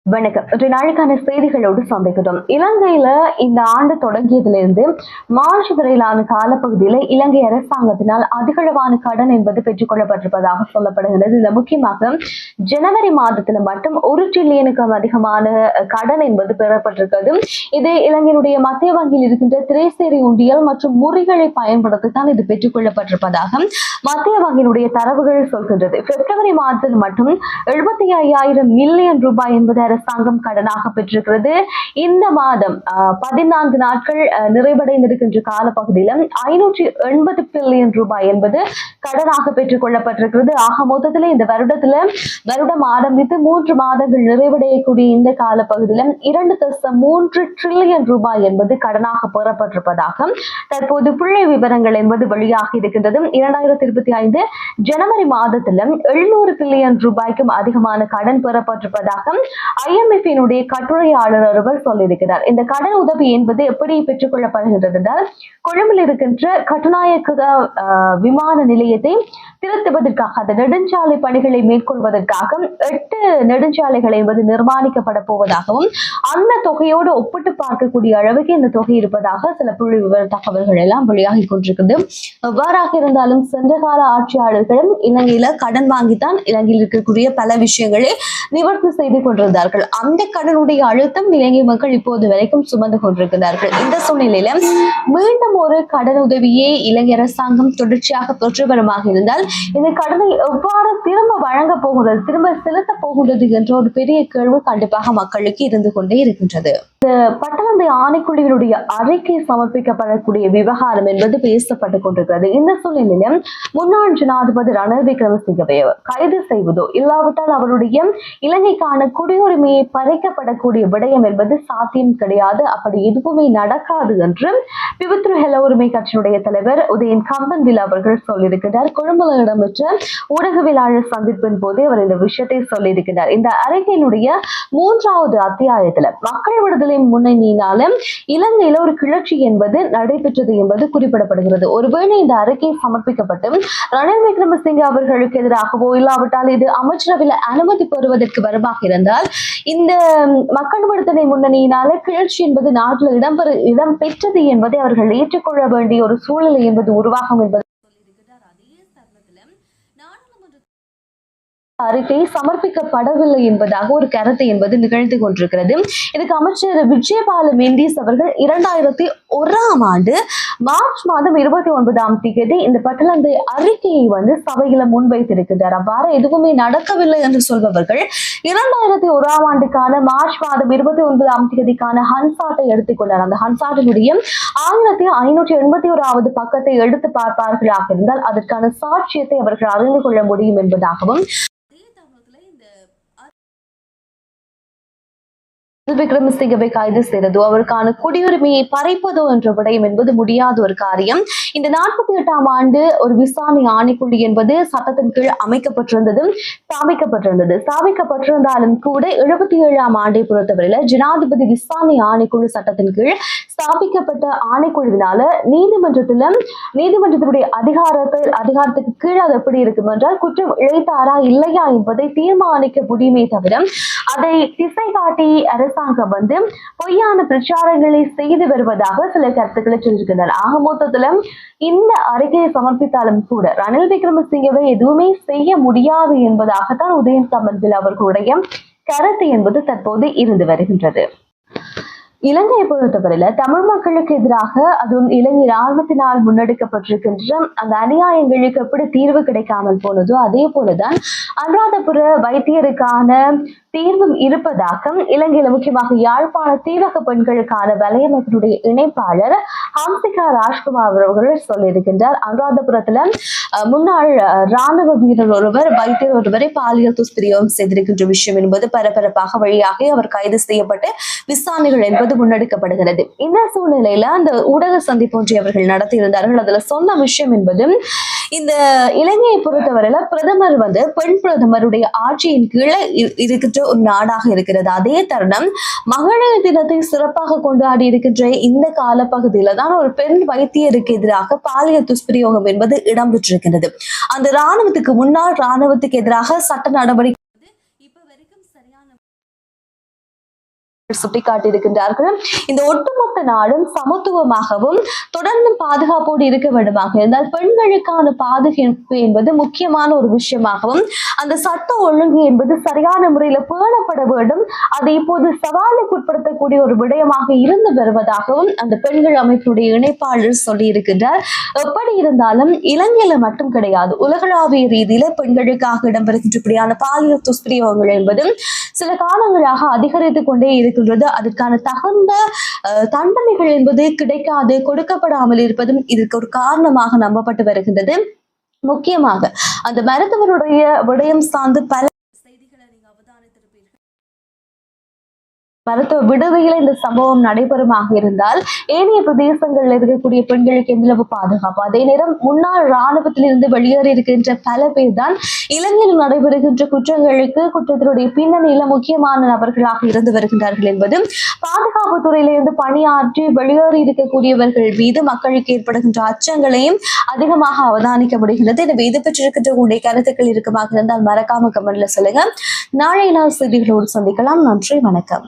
வணக்கம். இன்றைய நாளுக்கான செய்திகளோடு சந்திக்கிறோம். இலங்கையில இந்த ஆண்டு தொடங்கியதிலிருந்து மார்ச் வரையிலான காலப்பகுதியில இலங்கை அரசாங்கத்தினால் அதிகளவான கடன் என்பது பெற்றுக் கொள்ளப்பட்டிருப்பதாக சொல்லப்படுகிறது. இதுல முக்கியமாக ஜனவரி மாதத்துல மட்டும் 1 டிரில்லியனுக்கும் அதிகமான கடன் என்பது பெறப்பட்டிருக்கிறது. இது இலங்கையினுடைய மத்திய வங்கியில் இருக்கின்ற திரைசேரி உண்டியல் மற்றும் முறிகளை பயன்படுத்தித்தான் இது பெற்றுக் கொள்ளப்பட்டிருப்பதாக மத்திய வங்கியினுடைய தரவுகள் சொல்கின்றது. பிப்ரவரி மாதத்தில் மட்டும் 75,000 மில்லியன் ரூபாய் என்பது அரசாங்கம் கடனாக பெற்றிருக்கிறது. இந்த மாதம் 14 நாட்கள் நிறைவடைந்திருக்கின்ற காலப்பகுதியில் 580 பில்லியன் ரூபாய் என்பது கடனாக பெற்றுக் கொள்ளப்பட்டிருக்கிறது. ஆக மொத்தத்தில் இந்த வருடம் ஆரம்பித்து 3 மாதங்கள் நிறைவடையக்கூடிய இந்த காலப்பகுதியில் 2.3 டிரில்லியன் ரூபாய் என்பது கடனாக பெறப்பட்டிருப்பதாக தற்போது புள்ளி விவரங்கள் என்பது வெளியாகி இருக்கின்றது. 2025 ஜனவரி மாதத்தில் 700 பில்லியன் ரூபாய்க்கும் அதிகமான கடன் பெறப்பட்டிருப்பதாக IMF-இனுடைய கட்டுரையாளர் ஒருவர் சொல்லியிருக்கிறார். இந்த கடன் உதவி என்பது எப்படி பெற்றுக் கொள்ளப்படுகிறது என்றால், கொழும்பில் இருக்கின்ற கட்டுநாயக்க விமான நிலையத்தை திருத்துவதற்காக அந்த நெடுஞ்சாலை பணிகளை மேற்கொள்வதற்காக 8 நெடுஞ்சாலைகள் என்பது நிர்மாணிக்கப்பட போவதாகவும் அந்த தொகையோடு ஒப்பிட்டு பார்க்கக்கூடிய அளவுக்கு இந்த தொகை இருப்பதாக சில புள்ளி விவர தகவல்கள் எல்லாம் வெளியாகி கொண்டிருக்கிறது. எவ்வாறாக இருந்தாலும் சென்ற கால ஆட்சியாளர்களும் இலங்கையில கடன் வாங்கித்தான் இலங்கையில் இருக்கக்கூடிய பல விஷயங்களை நிவர்த்தி செய்து கொண்டிருந்தார்கள். அந்த கடனுடைய அழுத்தம் இலங்கை மக்கள் இப்போது வரைக்கும் சுமந்து கொண்டிருக்கிறார்கள். இந்த சூழ்நிலையில மீண்டும் ஒரு கடன் உதவியை இலங்கை அரசாங்கம் தொடர்ச்சியாக பெற்று வருமாக இருந்தால் இந்த கடனை எவ்வாறு திரும்ப வழங்க போகிறது, திரும்ப செலுத்த போகின்றது என்ற ஒரு பெரிய கேள்வி கண்டிப்பாக மக்களுக்கு இருந்து கொண்டே இருக்கின்றது. இந்த பட்டணத்தை ஆணைக்குழுவினுடைய அறிக்கை சமர்ப்பிக்கப்படக்கூடிய விவகாரம் என்பது பேசப்பட்டுக் கொண்டிருக்கிறது. இந்த சூழ்நிலையில முன்னாள் ஜனாதிபதி ரணில் விக்ரமசிங்கவை கைது செய்வதோ இல்லாவிட்டால் அவருடைய இலங்கைக்கான குடியுரிமையை பறிக்கப்படக்கூடிய விடயம் என்பது சாத்தியம் கிடையாது. அப்படி எதுவுமே நடக்காது என்று பிவித்ரு ஹெல உரிமை கட்சியினுடைய தலைவர் உதயன் கம்பன்வில் அவர்கள் சொல்லியிருக்கிறார். கொழும்புல இடம்பெற்ற ஊடகவியலாளர் சந்திப்பின் போது அவர் இந்த விஷயத்தை சொல்லியிருக்கிறார். இந்த அறிக்கையினுடைய 3வது அத்தியாயத்துல மக்கள் விடுதலை முன்னணியினால இலங்கையில ஒரு கிளர்ச்சி என்பது நடைபெற்றது என்பது குறிப்பிடப்படுகிறது. ஒருவேளை இந்த அறிக்கை சமர்ப்பிக்கப்பட்டு ரணில் விக்ரமசிங்கே அவர்களுக்கு எதிராகவோ இல்லாவிட்டால் இது அமைச்சரவையில் அனுமதி பெறுவதற்கு வருமாக இருந்தால் இந்த மக்கள் விடுதலை முன்னணியினால கிளர்ச்சி என்பது நாட்டில் இடம்பெற்றது என்பதை அவர்கள் ஏற்றுக்கொள்ள வேண்டிய ஒரு சூழ்நிலை என்பது உருவாகும் என்பது அறிக்கை சமர்ப்பிக்கப்படவில்லை என்பதாக ஒரு கருத்து என்பது நிகழ்ந்து கொண்டிருக்கிறது. இதுக்கு அமைச்சர் விஜயபால மெண்டிஸ் அவர்கள் 2001ஆம் ஆண்டு மார்ச் மாதம் 29ஆம் தேதி இந்த பட்டளந்தை அறிக்கையை சபையில முன்வைத்திருக்கிறார். அவ்வாறு எதுவுமே நடக்கவில்லை என்று சொல்பவர்கள் 2001ஆம் ஆண்டுக்கான மார்ச் மாதம் 29ஆம் தேதிக்கான ஹன்சாட்டை எடுத்துக்கொண்டார். அந்த ஹன்சாட்டினுடைய 1581வது பக்கத்தை எடுத்து பார்ப்பார்களாக இருந்தால் அதற்கான சாட்சியத்தை அவர்கள் அறிந்து கொள்ள முடியும் என்பதாகவும் விக்ரமசிங்கவை கைது செய்ததோ அவருக்கான குடியுரிமையை பறிப்பதோ என்ற விடயம் என்பது முடியாத ஒரு காரியம். இந்த 48ஆம் ஆண்டு ஒரு விசாரணை ஆணைக்குழு என்பது சட்டத்தின் கீழ் ஸ்தாபிக்கப்பட்டிருந்தாலும் கூட 77ஆம் ஆண்டை பொறுத்தவரையில ஜனாதிபதி விசாரணை ஆணைக்குழு சட்டத்தின் கீழ் ஸ்தாபிக்கப்பட்ட ஆணைக்குழுவினால நீதிமன்றத்தினுடைய அதிகாரத்துக்கு கீழ் அது எப்படி இருக்கும் என்றால் குற்றம் இழைத்தாரா இல்லையா என்பதை தீர்மானிக்க முடியுமே தவிர அதை திசை காட்டி அரசாங்கம் பொய்யான பிரச்சாரங்களை செய்து வருவதாக சில கருத்துக்களை சொல்லியிருக்கிறார். ஆக மொத்தத்துல இந்த அறிக்கையை சமர்ப்பித்தாலும் கூட ரணில் விக்ரமசிங்கவை எதுவுமே செய்ய முடியாது என்பதாகத்தான் உதயன் கம்பன்வில் அவர்களுடைய கருத்து என்பது தற்போது இருந்து வருகின்றது. இலங்கையை பொறுத்தவரையில தமிழ் மக்களுக்கு எதிராக அதுவும் இலங்கை ராணுவத்தினால் முன்னெடுக்கப்பட்டிருக்கின்ற அந்த அநியாயங்களுக்கு எப்படி தீர்வு கிடைக்காமல் போனதோ அதே போலதான் அனுராதபுர வைத்தியருக்கான தீர்வும் இருப்பதாக இலங்கையில முக்கியமாக யாழ்ப்பாண தீவக பெண்களுக்கான வலையமைப்பினுடைய இணைப்பாளர் ஹம்சிகா ராஜ்குமார் அவர்கள் சொல்லியிருக்கின்றார். அனுராதபுரத்துல முன்னாள் ராணுவ வீரர் ஒருவர் வைத்தியர் ஒருவரை பாலியல் துஷ்பிரயோகம் செய்திருக்கின்ற விஷயம் என்பது பரபரப்பாக வழியாகி அவர் கைது செய்யப்பட்டு விசாரணைகள் என்பது முன்னெடுக்கப்படுகிறது. இந்த சூழ்நிலையில அந்த ஊடக சந்திப்பு ஒன்றை அவர்கள் நடத்தியிருந்தார்கள். அதுல சொன்ன விஷயம் என்பது இந்த இலங்கையை பொறுத்தவரையில பிரதமர் பெண் பிரதமருடைய ஆட்சியின் கீழே இருக்கின்ற ஒரு நாடாக இருக்கிறது. அதே தருணம் மகளிர் தினத்தை சிறப்பாக கொண்டாடி இருக்கின்ற இந்த காலப்பகுதியில தான் ஒரு பெண் வைத்தியருக்கு எதிராக பாலியல் துஷ்பிரயோகம் என்பது இடம்பெற்றிருக்கிறது. அந்த முன்னாள் ராணுவத்துக்கு எதிராக சட்ட நடவடிக்கை சுட்டிக்காட்டியிருக்கின்றார்கள். இந்த ஒட்டுமொத்த நாடும் சமத்துவமாகவும் தொடர்ந்து பாதுகாப்போடு இருக்க வேண்டுமாக இருந்தால் பெண்களுக்கான பாதுகாப்பு என்பது முக்கியமான ஒரு விஷயமாகவும் அந்த சட்ட ஒழுங்கு என்பது சரியான முறையில் பேணப்பட வேண்டும். அதை இப்போது சவாலுக்கு உட்படுத்தக்கூடிய ஒரு விடயமாக இருந்து வருவதாகவும் அந்த பெண்கள் அமைப்புடைய இணைப்பாளர் சொல்லி இருக்கின்றார். எப்படி இருந்தாலும் இலங்கையில மட்டும் கிடையாது, உலகளாவிய ரீதியில பெண்களுக்காக இடம்பெறுகின்றபடியான பாலியல் துஷ்பிரயோகங்கள் என்பது சில காலங்களாக அதிகரித்துக் கொண்டே இருக்கின்றது. அதற்கான தகுந்த தண்டனைகள் என்பது கிடைக்காது, கொடுக்கப்படாமல் இருப்பதும் இதற்கு ஒரு காரணமாக நம்பப்பட்டு வருகின்றது. முக்கியமாக அந்த மருத்துவருடைய விடயம் சார்ந்து பல செய்திகளை நீங்க அவதானித்திருப்பீர்கள். மருத்துவ விடுதியில் இந்த சம்பவம் நடைபெறுமாக இருந்தால் ஏனைய பிரதேசங்களில் இருக்கக்கூடிய பெண்களுக்கு எந்தளவு பாதுகாப்பு, அதே நேரம் முன்னாள் இராணுவத்தில் இருந்து வெளியேறி இருக்கின்ற பல பேர் தான் இலங்கையில் நடைபெறுகின்ற குற்றத்தினுடைய பின்னணியில முக்கியமான நபர்களாக இருந்து வருகின்றார்கள் என்பது பாதுகாப்பு துறையிலிருந்து பணியாற்றி வெளியேறி இருக்கக்கூடியவர்கள் மீது மக்களுக்கு ஏற்படுகின்ற அச்சங்களையும் அதிகமாக அவதானிக்க முடிகின்றது. எனவே இது பெற்றிருக்கின்ற உடைய கருத்துக்கள் இருக்குமாக இருந்தால் மறக்காம கமெண்ட்ல சொல்லுங்க. நாளை நாள் செய்திகளோடு சந்திக்கலாம். நன்றி, வணக்கம்.